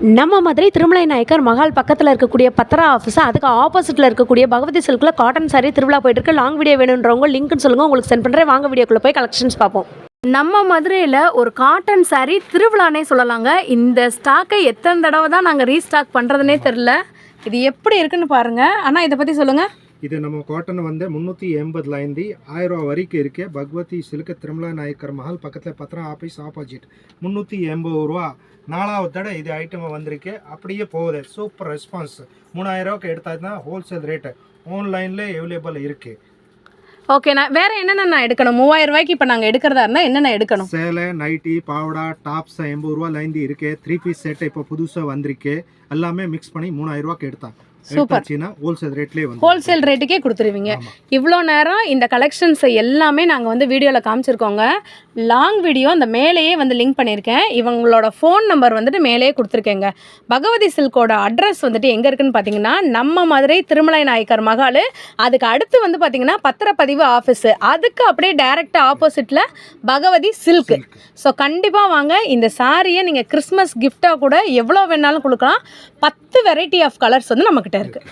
நம்ம மதுரை திருமலை நாயக்கர் மஹால் பக்கத்தில் இருக்கக்கூடிய பத்ரா ஆஃபீஸ், அதுக்கு ஆப்போசிட்டில் இருக்கக்கூடிய பகவதி சில்கில் காட்டன் சாரி திருவிழா போயிட்டு இருக்கு. லாங் வீடியோ வேணுன்றவங்க லிங்க்னு சொல்லுங்கள், உங்களுக்கு சென்ட் பண்ணுறேன். வாங்க வீடியோக்குள்ளே போய் கலெக்ஷன்ஸ் பார்ப்போம். நம்ம மதுரையில் ஒரு காட்டன் சாரி திருவிழானே சொல்லலாங்க. இந்த ஸ்டாக்கை எத்தனை தடவை தான் நாங்கள் ரீஸ்டாக் பண்ணுறதுனே தெரில. இது எப்படி இருக்குன்னு பாருங்கள். ஆனால் இதை பற்றி சொல்லுங்கள். இது நம்ம காட்டன் வந்து 380 1000 வரைக்கும் இருக்கு. பகவதி சில்க் திருமலா நாயக்கர் மஹால் பக்கத்தில் பத்ரா ஆஃபீஸ் ஆப்போசிட் 380 ரூபா. 4வது தடவை இது ஐட்டம் வந்திருக்கு. அப்படியே போகுது. Super response. 3000 ரூபாய்க்கு எடுத்தாச்சுன்னா ஹோல்சேல் ரேட்டு ஆன்லைனில் அவைலபிள் இருக்குது. ஓகேண்ணா, வேறு என்னென்ன எடுக்கணும்? 3000 ரூபாய்க்கு இப்போ நாங்கள் எடுக்கிறதா இருந்தால் என்னென்ன எடுக்கணும்? சேலை, நைட்டி, பாவடா, டாப்ஸ் 80 ரூபாலேருந்து இருக்குது. 3 பீஸ் செட் இப்போ புதுசாக வந்திருக்கு. எல்லாமே மிக்ஸ் பண்ணி 3000 ரூபாய்க்கு எடுத்தாங்க. சூப்பர். ஹோல்சேல் ரேட்லேயே வந்து ஹோல்சேல் ரேட்டுக்கே கொடுத்துருவீங்க. இவ்வளோ நேரம் இந்த கலெக்ஷன்ஸ் எல்லாமே நாங்கள் வந்து வீடியோவில் காமிச்சிருக்கோங்க. லாங் வீடியோ அந்த மேலேயே வந்து லிங்க் பண்ணியிருக்கேன். இவங்களோட ஃபோன் நம்பர் வந்துட்டு மேலேயே கொடுத்துருக்கேங்க. பகவதி சில்கோட அட்ரஸ் வந்துட்டு எங்கே இருக்குன்னு பார்த்தீங்கன்னா, நம்ம மதுரை திருமலை நாயக்கர் மஹால், அதுக்கு அடுத்து வந்து பார்த்தீங்கன்னா பத்திரப்பதிவு ஆஃபீஸு, அதுக்கு அப்படியே டைரெக்டாக ஆப்போசிட்டில் பகவதி சில்க். ஸோ கண்டிப்பாக வாங்க. இந்த சாரியை நீங்கள் கிறிஸ்மஸ் கிஃப்டாக கூட எவ்வளோ வேணாலும் கொடுக்கலாம். 10 வெரைட்டி ஆஃப் கலர்ஸ் வந்து நம்மக்கிட்ட இருக்குது.